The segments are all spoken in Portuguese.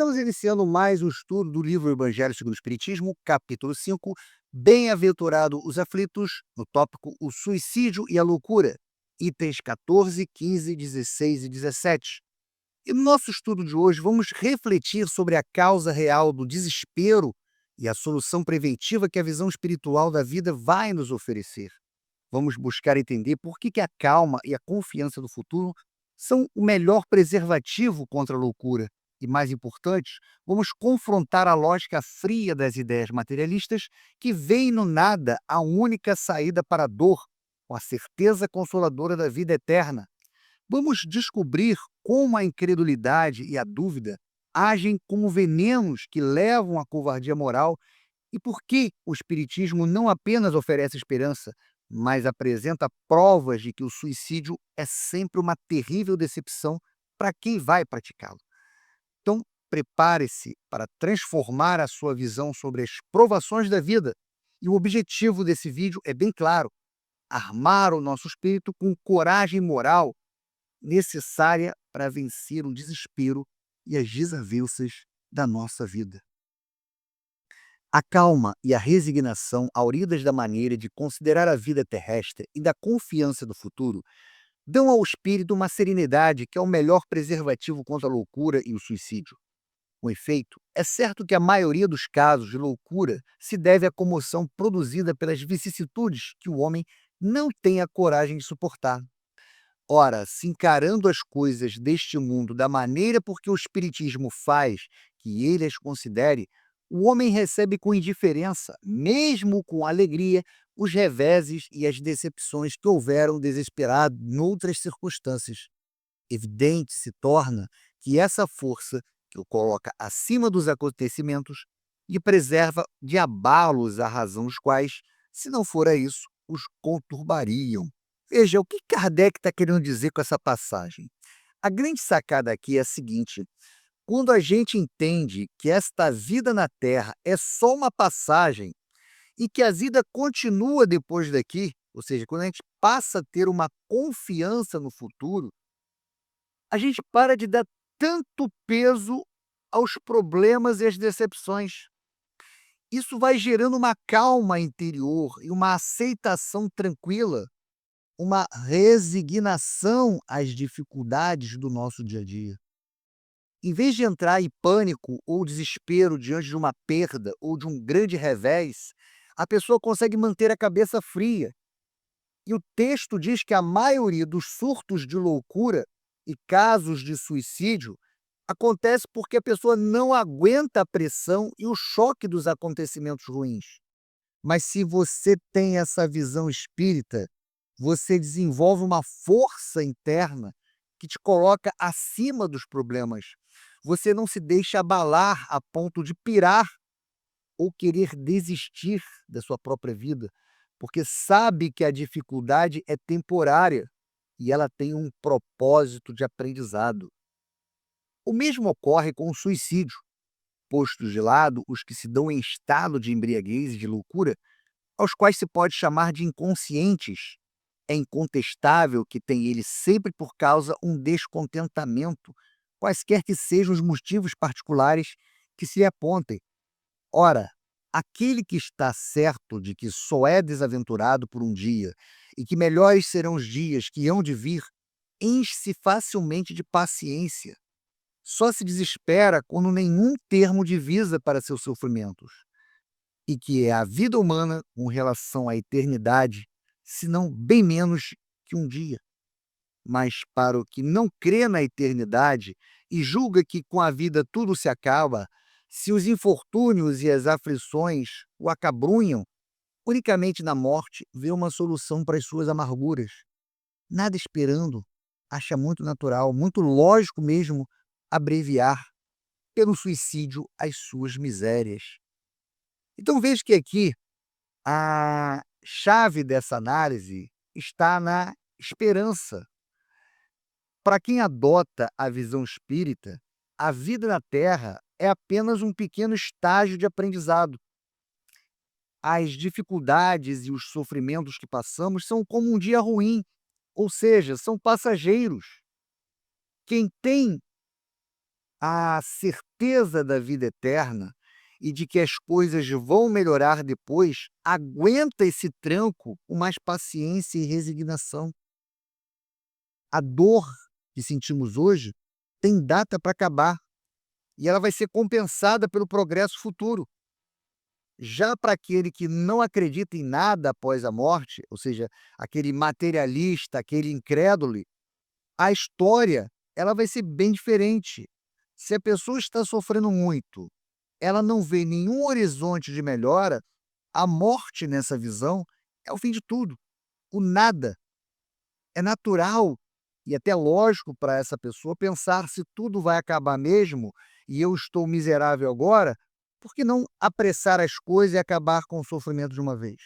Estamos iniciando mais um estudo do livro Evangelho segundo o Espiritismo, capítulo 5. Bem-aventurado os aflitos, no tópico o suicídio e a loucura, itens 14, 15, 16 e 17. E no nosso estudo de hoje vamos refletir sobre a causa real do desespero e a solução preventiva que a visão espiritual da vida vai nos oferecer. Vamos buscar entender por que a calma e a confiança do futuro são o melhor preservativo contra a loucura. E, mais importante, vamos confrontar a lógica fria das ideias materialistas que veem no nada a única saída para a dor, com a certeza consoladora da vida eterna. Vamos descobrir como a incredulidade e a dúvida agem como venenos que levam à covardia moral e por que o Espiritismo não apenas oferece esperança, mas apresenta provas de que o suicídio é sempre uma terrível decepção para quem vai praticá-lo. Então, prepare-se para transformar a sua visão sobre as provações da vida. E o objetivo desse vídeo é bem claro: armar o nosso espírito com coragem moral necessária para vencer o desespero e as desavenças da nossa vida. A calma e a resignação, auridas da maneira de considerar a vida terrestre e da confiança do futuro, dão ao espírito uma serenidade que é o melhor preservativo contra a loucura e o suicídio. Com efeito, é certo que a maioria dos casos de loucura se deve à comoção produzida pelas vicissitudes que o homem não tem a coragem de suportar. Ora, se encarando as coisas deste mundo da maneira por que o Espiritismo faz que ele as considere, o homem recebe com indiferença, mesmo com alegria, os reveses e as decepções que houveram desesperado noutras circunstâncias. Evidente se torna que essa força, que o coloca acima dos acontecimentos, lhe preserva de abalos a razão os quais, se não fora isso, os conturbariam. Veja, o que Kardec está querendo dizer com essa passagem? A grande sacada aqui é a seguinte: quando a gente entende que esta vida na Terra é só uma passagem e que a vida continua depois daqui, ou seja, quando a gente passa a ter uma confiança no futuro, a gente para de dar tanto peso aos problemas e às decepções. Isso vai gerando uma calma interior e uma aceitação tranquila, uma resignação às dificuldades do nosso dia a dia. Em vez de entrar em pânico ou desespero diante de uma perda ou de um grande revés, a pessoa consegue manter a cabeça fria. E o texto diz que a maioria dos surtos de loucura e casos de suicídio acontece porque a pessoa não aguenta a pressão e o choque dos acontecimentos ruins. Mas se você tem essa visão espírita, você desenvolve uma força interna que te coloca acima dos problemas. Você não se deixa abalar a ponto de pirar ou querer desistir da sua própria vida, porque sabe que a dificuldade é temporária e ela tem um propósito de aprendizado. O mesmo ocorre com o suicídio. Postos de lado os que se dão em estado de embriaguez e de loucura, aos quais se pode chamar de inconscientes, é incontestável que tem ele sempre por causa um descontentamento, quaisquer que sejam os motivos particulares que se lhe apontem. Ora, aquele que está certo de que só é desaventurado por um dia e que melhores serão os dias que hão de vir, enche-se facilmente de paciência. Só se desespera quando nenhum termo divisa para seus sofrimentos, e que é a vida humana com relação à eternidade, senão bem menos que um dia. Mas para o que não crê na eternidade e julga que com a vida tudo se acaba, se os infortúnios e as aflições o acabrunham, unicamente na morte vê uma solução para as suas amarguras. Nada esperando, acha muito natural, muito lógico mesmo, abreviar pelo suicídio as suas misérias. Então veja que aqui a chave dessa análise está na esperança. Para quem adota a visão espírita, a vida na Terra é apenas um pequeno estágio de aprendizado. As dificuldades e os sofrimentos que passamos são como um dia ruim, ou seja, são passageiros. Quem tem a certeza da vida eterna e de que as coisas vão melhorar depois, aguenta esse tranco com mais paciência e resignação. A dor que sentimos hoje tem data para acabar e ela vai ser compensada pelo progresso futuro. Já para aquele que não acredita em nada após a morte, ou seja, aquele materialista, aquele incrédulo, a história ela vai ser bem diferente. Se a pessoa está sofrendo muito, ela não vê nenhum horizonte de melhora, a morte nessa visão é o fim de tudo, o nada. É natural e até lógico para essa pessoa pensar: se tudo vai acabar mesmo e eu estou miserável agora, por que não apressar as coisas e acabar com o sofrimento de uma vez?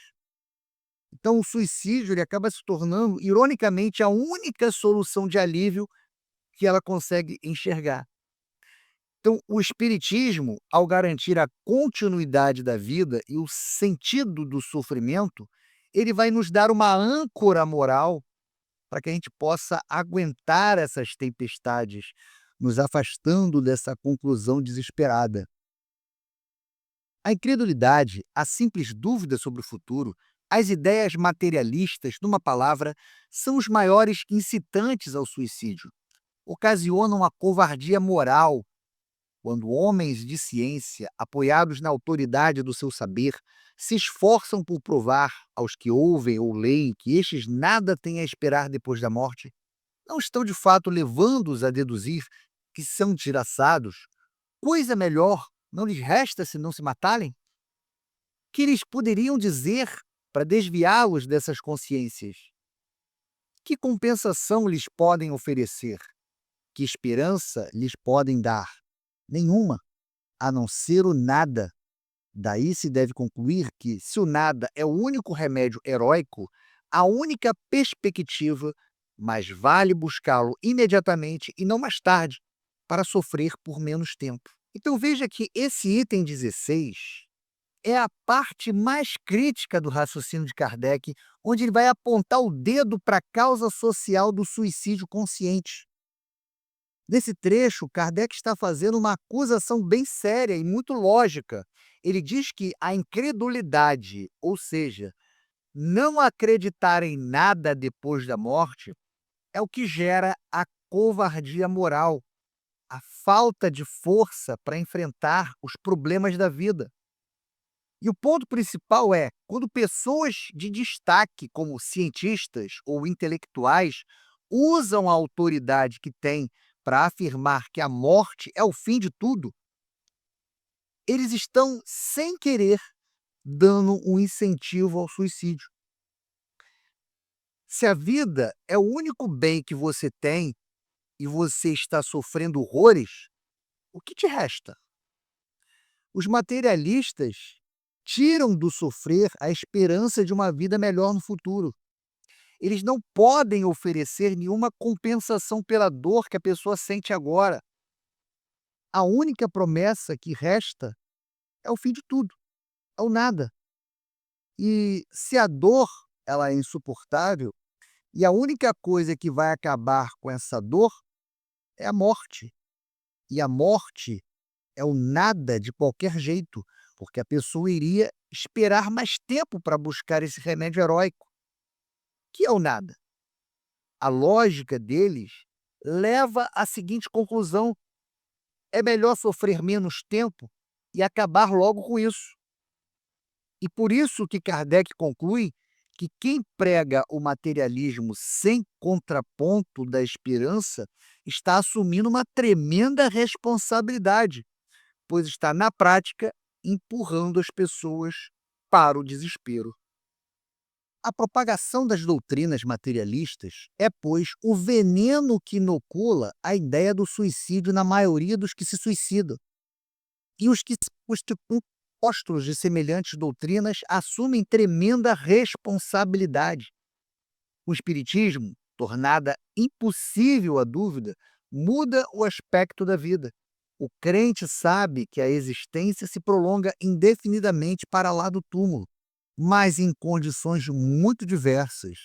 Então o suicídio ele acaba se tornando, ironicamente, a única solução de alívio que ela consegue enxergar. Então, o espiritismo, ao garantir a continuidade da vida e o sentido do sofrimento, ele vai nos dar uma âncora moral para que a gente possa aguentar essas tempestades, nos afastando dessa conclusão desesperada. A incredulidade, a simples dúvida sobre o futuro, as ideias materialistas, numa palavra, são os maiores incitantes ao suicídio. Ocasionam a covardia moral quando homens de ciência, apoiados na autoridade do seu saber, se esforçam por provar aos que ouvem ou leem que estes nada têm a esperar depois da morte, não estão de fato levando-os a deduzir que são desgraçados? Coisa melhor não lhes resta se não se matarem? Que eles poderiam dizer para desviá-los dessas consciências? Que compensação lhes podem oferecer? Que esperança lhes podem dar? Nenhuma, a não ser o nada. Daí se deve concluir que, se o nada é o único remédio heróico, a única perspectiva, mais vale buscá-lo imediatamente e não mais tarde, para sofrer por menos tempo. Então veja que esse item 16 é a parte mais crítica do raciocínio de Kardec, onde ele vai apontar o dedo para a causa social do suicídio consciente. Nesse trecho, Kardec está fazendo uma acusação bem séria e muito lógica. Ele diz que a incredulidade, ou seja, não acreditar em nada depois da morte, é o que gera a covardia moral, a falta de força para enfrentar os problemas da vida. E o ponto principal é, quando pessoas de destaque, como cientistas ou intelectuais, usam a autoridade que têm para afirmar que a morte é o fim de tudo, eles estão, sem querer, dando um incentivo ao suicídio. Se a vida é o único bem que você tem e você está sofrendo horrores, o que te resta? Os materialistas tiram do sofrer a esperança de uma vida melhor no futuro. Eles não podem oferecer nenhuma compensação pela dor que a pessoa sente agora. A única promessa que resta é o fim de tudo, é o nada. E se a dor ela é insuportável, e a única coisa que vai acabar com essa dor é a morte. E a morte é o nada de qualquer jeito, porque a pessoa iria esperar mais tempo para buscar esse remédio heróico, que é o nada. A lógica deles leva à seguinte conclusão: é melhor sofrer menos tempo e acabar logo com isso. E por isso que Kardec conclui que quem prega o materialismo sem contraponto da esperança está assumindo uma tremenda responsabilidade, pois está, na prática, empurrando as pessoas para o desespero. A propagação das doutrinas materialistas é, pois, o veneno que inocula a ideia do suicídio na maioria dos que se suicidam. E os que se constituem apóstolos de semelhantes doutrinas assumem tremenda responsabilidade. O Espiritismo, tornada impossível a dúvida, muda o aspecto da vida. O crente sabe que a existência se prolonga indefinidamente para lá do túmulo, mas em condições muito diversas,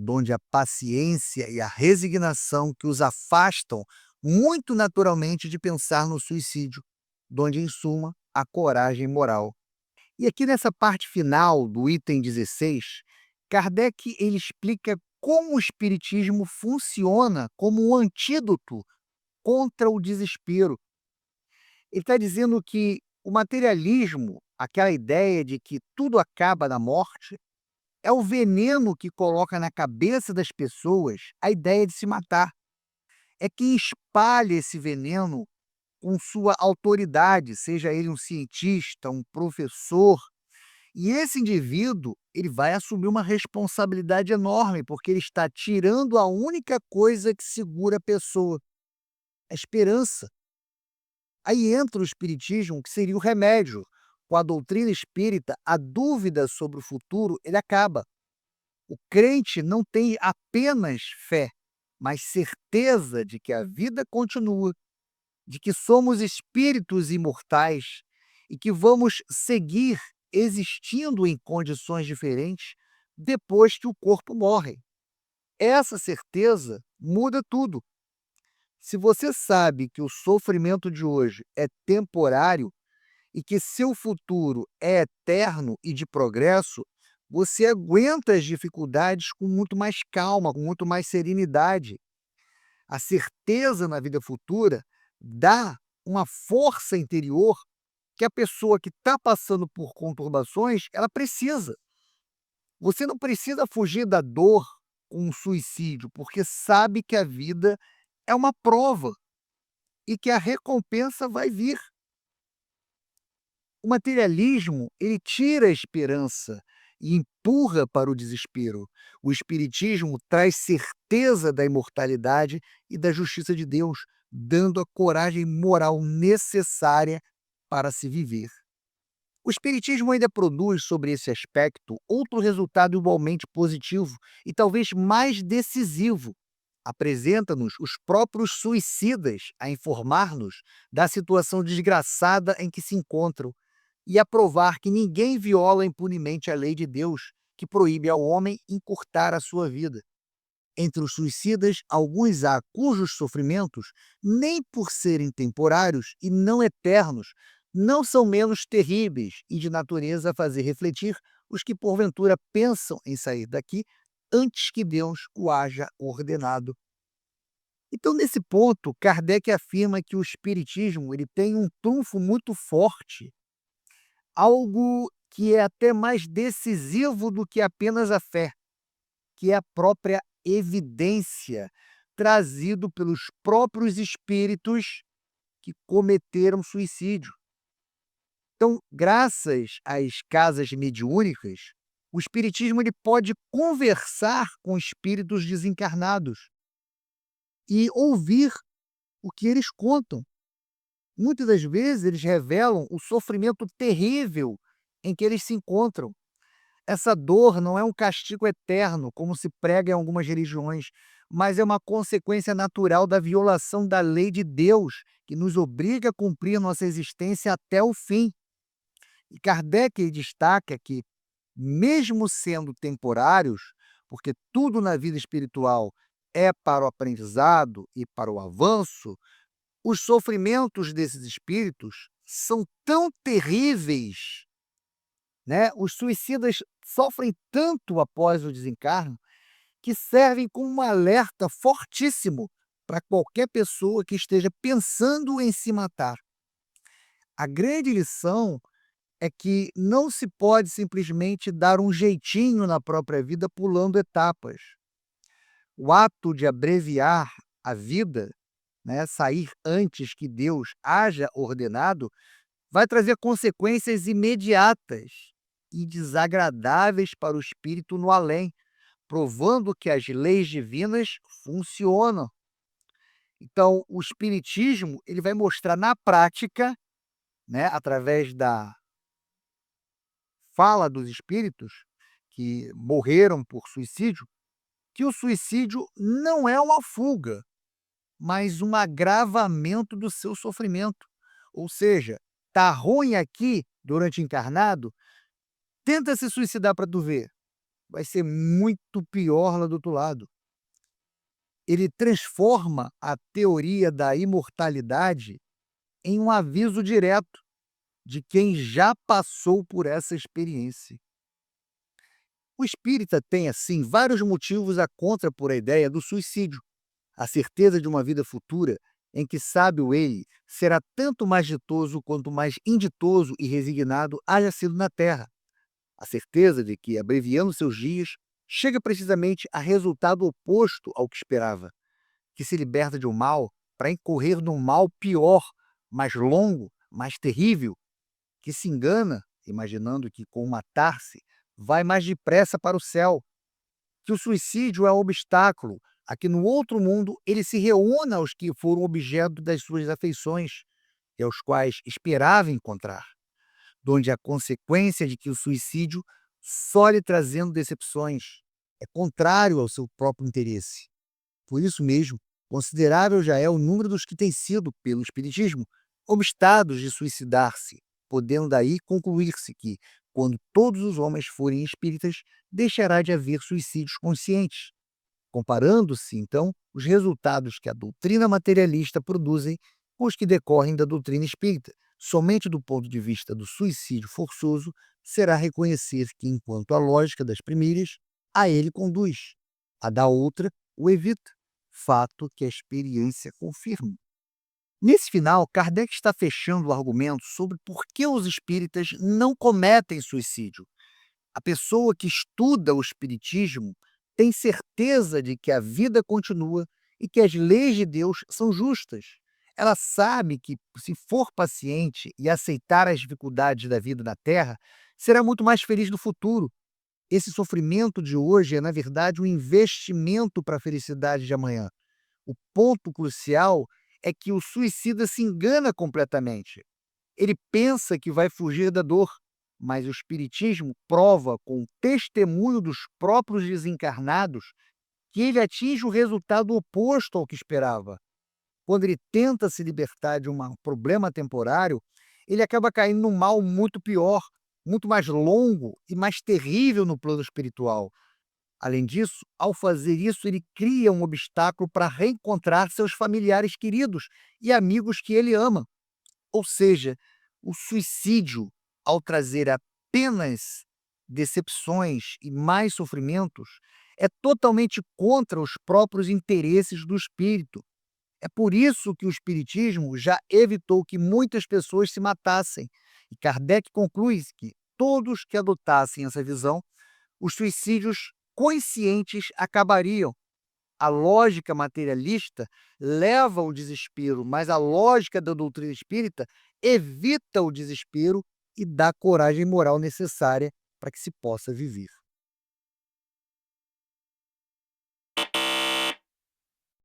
onde a paciência e a resignação que os afastam muito naturalmente de pensar no suicídio, donde, em suma, a coragem moral. E aqui nessa parte final do item 16, Kardec ele explica como o espiritismo funciona como um antídoto contra o desespero. Ele está dizendo que o materialismo, aquela ideia de que tudo acaba na morte, é o veneno que coloca na cabeça das pessoas a ideia de se matar. É quem espalha esse veneno com sua autoridade, seja ele um cientista, um professor. E esse indivíduo, ele vai assumir uma responsabilidade enorme, porque ele está tirando a única coisa que segura a pessoa, a esperança. Aí entra o espiritismo, que seria o remédio. Com a doutrina espírita, a dúvida sobre o futuro, ele acaba. O crente não tem apenas fé, mas certeza de que a vida continua, de que somos espíritos imortais e que vamos seguir existindo em condições diferentes depois que o corpo morre. Essa certeza muda tudo. Se você sabe que o sofrimento de hoje é temporário e que seu futuro é eterno e de progresso, você aguenta as dificuldades com muito mais calma, com muito mais serenidade. A certeza na vida futura dá uma força interior que a pessoa que está passando por conturbações, ela precisa. Você não precisa fugir da dor com um suicídio, porque sabe que a vida é uma prova e que a recompensa vai vir. O materialismo, ele tira a esperança e empurra para o desespero. O espiritismo traz certeza da imortalidade e da justiça de Deus, dando a coragem moral necessária para se viver. O espiritismo ainda produz sobre esse aspecto outro resultado igualmente positivo e talvez mais decisivo. Apresenta-nos os próprios suicidas a informar-nos da situação desgraçada em que se encontram e a provar que ninguém viola impunemente a lei de Deus, que proíbe ao homem encurtar a sua vida. Entre os suicidas, alguns há cujos sofrimentos, nem por serem temporários e não eternos, não são menos terríveis e de natureza a fazer refletir os que porventura pensam em sair daqui antes que Deus o haja ordenado. Então, nesse ponto, Kardec afirma que o espiritismo ele tem um trunfo muito forte, algo que é até mais decisivo do que apenas a fé, que é a própria evidência, trazido pelos próprios espíritos que cometeram suicídio. Então, graças às casas mediúnicas, o espiritismo ele pode conversar com espíritos desencarnados e ouvir o que eles contam. Muitas das vezes eles revelam o sofrimento terrível em que eles se encontram. Essa dor não é um castigo eterno, como se prega em algumas religiões, mas é uma consequência natural da violação da lei de Deus, que nos obriga a cumprir nossa existência até o fim. E Kardec destaca que, mesmo sendo temporários, porque tudo na vida espiritual é para o aprendizado e para o avanço, os sofrimentos desses espíritos são tão terríveis, né? Os suicidas sofrem tanto após o desencarno que servem como um alerta fortíssimo para qualquer pessoa que esteja pensando em se matar. A grande lição é que não se pode simplesmente dar um jeitinho na própria vida pulando etapas. O ato de abreviar a vida, né, sair antes que Deus haja ordenado, vai trazer consequências imediatas e desagradáveis para o espírito no além, provando que as leis divinas funcionam. Então, o espiritismo, ele vai mostrar na prática, né, através da fala dos espíritos que morreram por suicídio, que o suicídio não é uma fuga, mas um agravamento do seu sofrimento. Ou seja, tá ruim aqui durante encarnado, tenta se suicidar para tu ver, vai ser muito pior lá do outro lado. Ele transforma a teoria da imortalidade em um aviso direto de quem já passou por essa experiência. O espírita tem, assim, vários motivos a contrapor a ideia do suicídio. A certeza de uma vida futura em que sábio ele será tanto mais ditoso quanto mais inditoso e resignado haja sido na terra. A certeza de que, abreviando seus dias, chega precisamente a resultado oposto ao que esperava, que se liberta de um mal para incorrer num mal pior, mais longo, mais terrível, que se engana, imaginando que com matar-se vai mais depressa para o céu, que o suicídio é um obstáculo a que no outro mundo ele se reúna aos que foram objeto das suas afeições e aos quais esperava encontrar, donde a consequência de que o suicídio só lhe trazendo decepções é contrário ao seu próprio interesse. Por isso mesmo, considerável já é o número dos que têm sido, pelo Espiritismo, obstados de suicidar-se, podendo daí concluir-se que, quando todos os homens forem espíritas, deixará de haver suicídios conscientes. Comparando-se, então, os resultados que a doutrina materialista produzem com os que decorrem da doutrina espírita, somente do ponto de vista do suicídio forçoso, será reconhecer que, enquanto a lógica das primeiras a ele conduz, a da outra o evita, fato que a experiência confirma. Nesse final, Kardec está fechando o argumento sobre por que os espíritas não cometem suicídio. A pessoa que estuda o espiritismo tem certeza de que a vida continua e que as leis de Deus são justas. Ela sabe que, se for paciente e aceitar as dificuldades da vida na Terra, será muito mais feliz no futuro. Esse sofrimento de hoje é, na verdade, um investimento para a felicidade de amanhã. O ponto crucial é que o suicida se engana completamente. Ele pensa que vai fugir da dor, mas o Espiritismo prova com o testemunho dos próprios desencarnados que ele atinge o resultado oposto ao que esperava. Quando ele tenta se libertar de um problema temporário, ele acaba caindo num mal muito pior, muito mais longo e mais terrível no plano espiritual. Além disso, ao fazer isso, ele cria um obstáculo para reencontrar seus familiares queridos e amigos que ele ama. Ou seja, o suicídio, ao trazer apenas decepções e mais sofrimentos, é totalmente contra os próprios interesses do espírito. É por isso que o espiritismo já evitou que muitas pessoas se matassem. E Kardec conclui que todos que adotassem essa visão, os suicídios conscientes acabariam. A lógica materialista leva ao desespero, mas a lógica da doutrina espírita evita o desespero e dá a coragem moral necessária para que se possa viver.